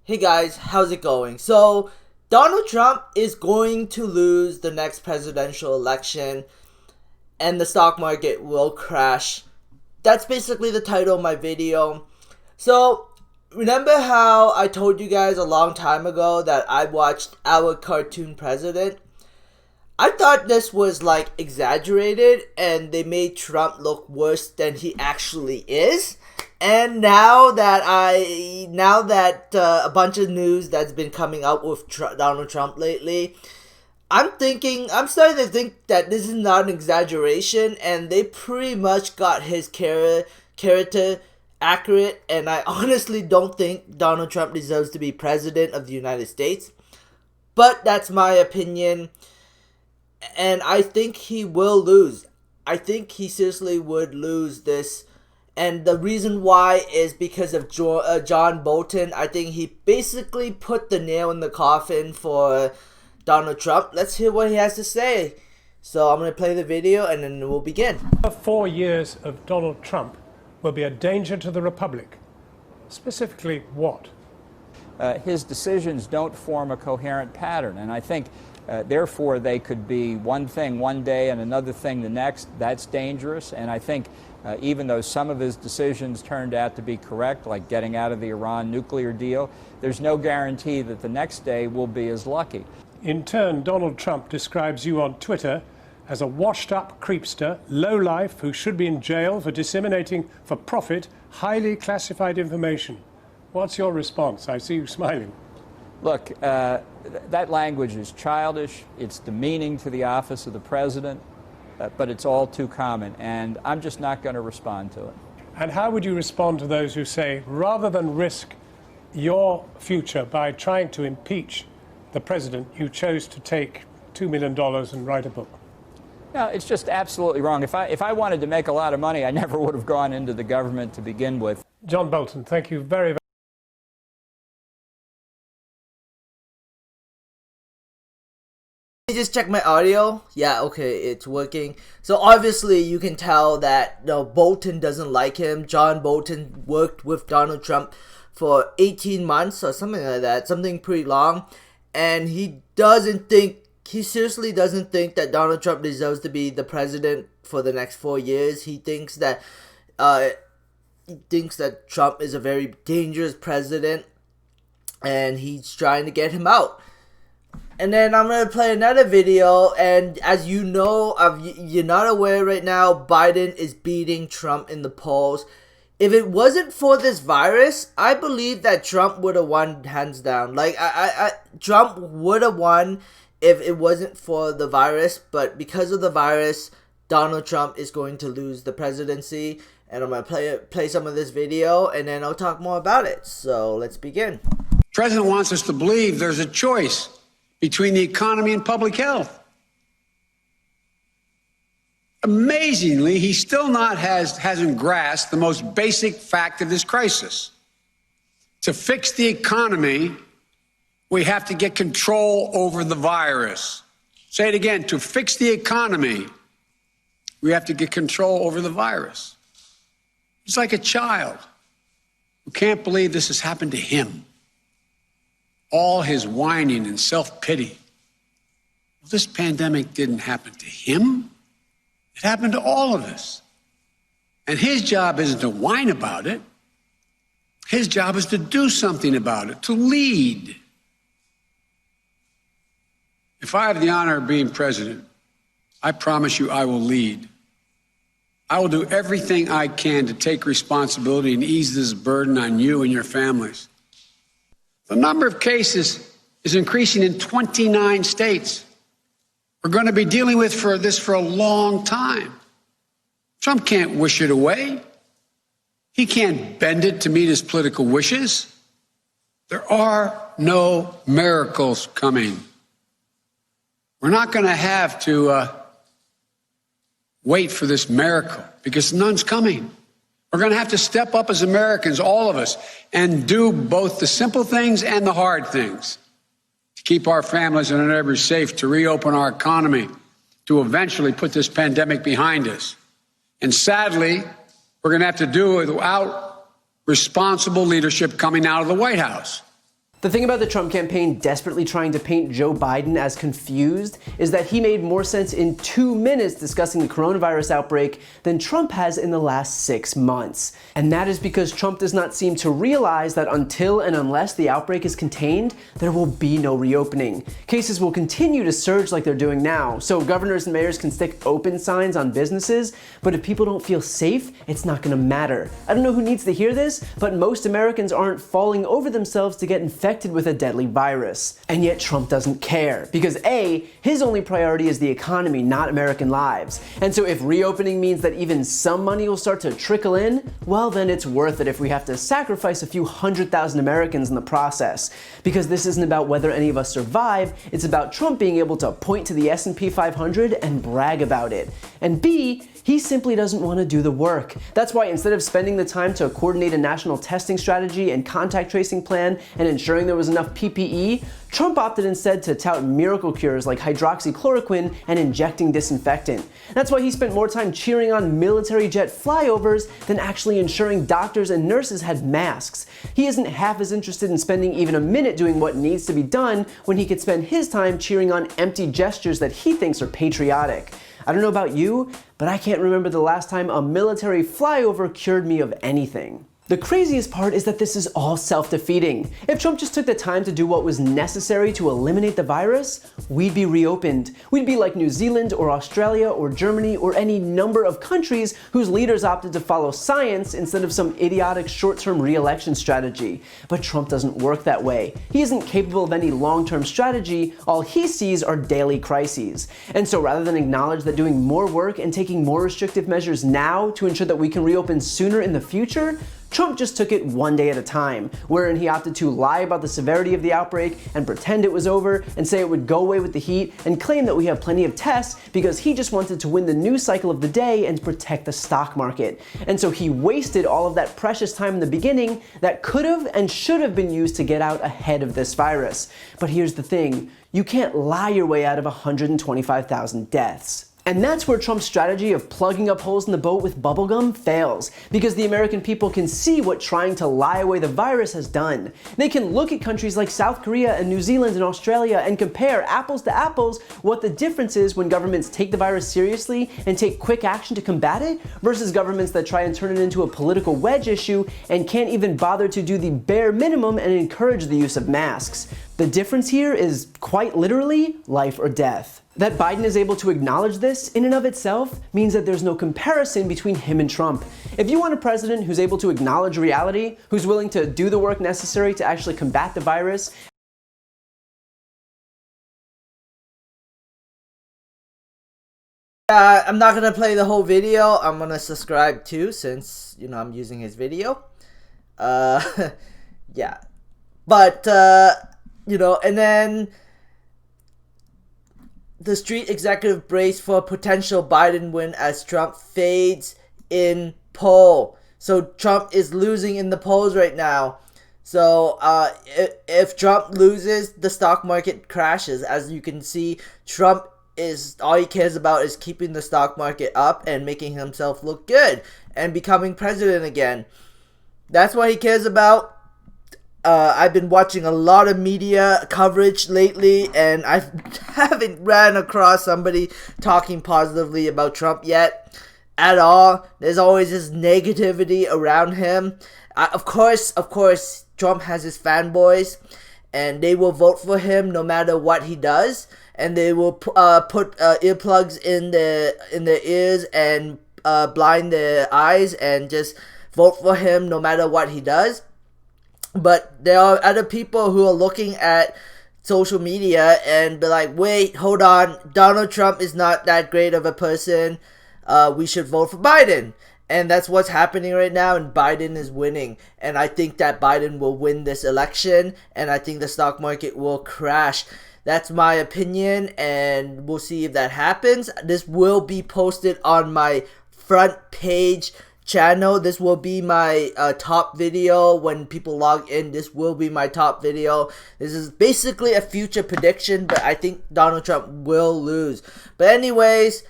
Hey guys, how's it going? So, Donald Trump is going to lose the next presidential election and the stock market will crash. That's basically the title of my video. So, remember how I told you guys a long time ago that I watched Our Cartoon President? I thought this was like exaggerated and they made Trump look worse than he actually is. And now that a bunch of news that's been coming out with Donald Trump lately, I'm starting to think that this is not an exaggeration, and they pretty much got his character accurate. And I honestly don't think Donald Trump deserves to be president of the United States, but that's my opinion, and I think he will lose. I think he seriously would lose this. And the reason why is because of John Bolton. I think he basically put the nail in the coffin for Donald Trump. Let's hear what he has to say. So I'm going to play the video and then we'll begin. 4 years of Donald Trump will be a danger to the Republic. Specifically what? His decisions don't form a coherent pattern, and I think therefore they could be one thing one day and another thing the next. That's dangerous, and I think even though some of his decisions turned out to be correct, like getting out of the Iran nuclear deal, there's no guarantee that the next day will be as lucky. In turn, Donald Trump describes you on Twitter as a washed-up creepster, lowlife who should be in jail for disseminating for profit highly classified information. What's your response? I see you smiling. Look, that language is childish, it's demeaning to the office of the president, but it's all too common, and I'm just not going to respond to it. And how would you respond to those who say, rather than risk your future by trying to impeach the president, you chose to take $2 million and write a book? No, it's just absolutely wrong. If I wanted to make a lot of money, I never would have gone into the government to begin with. John Bolton, thank you very, very Just check my audio. Yeah, okay, it's working. So obviously you can tell that Bolton doesn't like him. John Bolton worked with Donald Trump for 18 months or something like that, something pretty long, and he seriously doesn't think that Donald Trump deserves to be the president for the next 4 years. He thinks that Trump is a very dangerous president and he's trying to get him out. And then I'm going to play another video, and as you know, you're not aware right now, Biden is beating Trump in the polls. If it wasn't for this virus, I believe that Trump would have won hands down. Like, Trump would have won if it wasn't for the virus, but because of the virus, Donald Trump is going to lose the presidency. And I'm going to play some of this video, and then I'll talk more about it. So let's begin. The president wants us to believe there's a choice between the economy and public health. Amazingly, he still hasn't grasped the most basic fact of this crisis. To fix the economy, we have to get control over the virus. Say it again, to fix the economy, we have to get control over the virus. It's like a child who can't believe this has happened to him. All his whining and self-pity. Well, this pandemic didn't happen to him. It happened to all of us. And his job isn't to whine about it. His job is to do something about it, to lead. If I have the honor of being president, I promise you I will lead. I will do everything I can to take responsibility and ease this burden on you and your families. The number of cases is increasing in 29 states. We're going to be dealing with this for a long time. Trump can't wish it away. He can't bend it to meet his political wishes. There are no miracles coming. We're not going to have to wait for this miracle because none's coming. We're going to have to step up as Americans, all of us, and do both the simple things and the hard things to keep our families and our neighbors safe, to reopen our economy, to eventually put this pandemic behind us. And sadly, we're going to have to do it without responsible leadership coming out of the White House. The thing about the Trump campaign desperately trying to paint Joe Biden as confused is that he made more sense in 2 minutes discussing the coronavirus outbreak than Trump has in the last 6 months. And that is because Trump does not seem to realize that until and unless the outbreak is contained, there will be no reopening. Cases will continue to surge like they're doing now, so governors and mayors can stick open signs on businesses, but if people don't feel safe, it's not gonna matter. I don't know who needs to hear this, but most Americans aren't falling over themselves to get infected with a deadly virus. And yet Trump doesn't care, because A, his only priority is the economy, not American lives. And so if reopening means that even some money will start to trickle in, well then it's worth it if we have to sacrifice a few 100,000 Americans in the process. Because this isn't about whether any of us survive, it's about Trump being able to point to the S&P 500 and brag about it. And B, he simply doesn't want to do the work. That's why instead of spending the time to coordinate a national testing strategy and contact tracing plan and ensuring there was enough PPE, Trump opted instead to tout miracle cures like hydroxychloroquine and injecting disinfectant. That's why he spent more time cheering on military jet flyovers than actually ensuring doctors and nurses had masks. He isn't half as interested in spending even a minute doing what needs to be done when he could spend his time cheering on empty gestures that he thinks are patriotic. I don't know about you, but I can't remember the last time a military flyover cured me of anything. The craziest part is that this is all self-defeating. If Trump just took the time to do what was necessary to eliminate the virus, we'd be reopened. We'd be like New Zealand or Australia or Germany or any number of countries whose leaders opted to follow science instead of some idiotic short-term re-election strategy. But Trump doesn't work that way. He isn't capable of any long-term strategy. All he sees are daily crises. And so rather than acknowledge that doing more work and taking more restrictive measures now to ensure that we can reopen sooner in the future, Trump just took it one day at a time, wherein he opted to lie about the severity of the outbreak and pretend it was over and say it would go away with the heat and claim that we have plenty of tests because he just wanted to win the news cycle of the day and protect the stock market. And so he wasted all of that precious time in the beginning that could have and should have been used to get out ahead of this virus. But here's the thing, you can't lie your way out of 125,000 deaths. And that's where Trump's strategy of plugging up holes in the boat with bubblegum fails, because the American people can see what trying to lie away the virus has done. They can look at countries like South Korea and New Zealand and Australia and compare apples to apples what the difference is when governments take the virus seriously and take quick action to combat it versus governments that try and turn it into a political wedge issue and can't even bother to do the bare minimum and encourage the use of masks. The difference here is quite literally life or death. That Biden is able to acknowledge this in and of itself means that there's no comparison between him and Trump. If you want a president who's able to acknowledge reality, who's willing to do the work necessary to actually combat the virus, I'm not gonna play the whole video. I'm gonna subscribe too, since I'm using his video. Yeah, but and then the street executive braced for a potential Biden win as Trump fades in poll. So Trump is losing in the polls right now. So if Trump loses, the stock market crashes. As you can see, Trump is all he cares about is keeping the stock market up and making himself look good and becoming president again. That's what he cares about. I've been watching a lot of media coverage lately, and I haven't ran across somebody talking positively about Trump yet at all. There's always this negativity around him. Of course, Trump has his fanboys, and they will vote for him no matter what he does, and they will put earplugs in their ears and blind their eyes and just vote for him no matter what he does. But there are other people who are looking at social media and be like, wait, hold on, Donald Trump is not that great of a person. We should vote for Biden. And that's what's happening right now, and Biden is winning. And I think that Biden will win this election, and I think the stock market will crash. That's my opinion, and we'll see if that happens. This will be posted on my front page channel. This will be my top video when people log in. This will be my top video. This is basically a future prediction, but I think Donald Trump will lose. But anyways,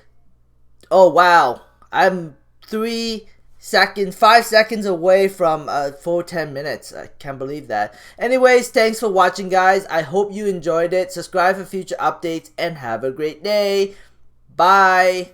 oh wow, I'm 3 5 seconds away from full 10 minutes. I can't believe that. Anyways, thanks for watching, guys. I hope you enjoyed it. Subscribe for future updates and have a great day. Bye.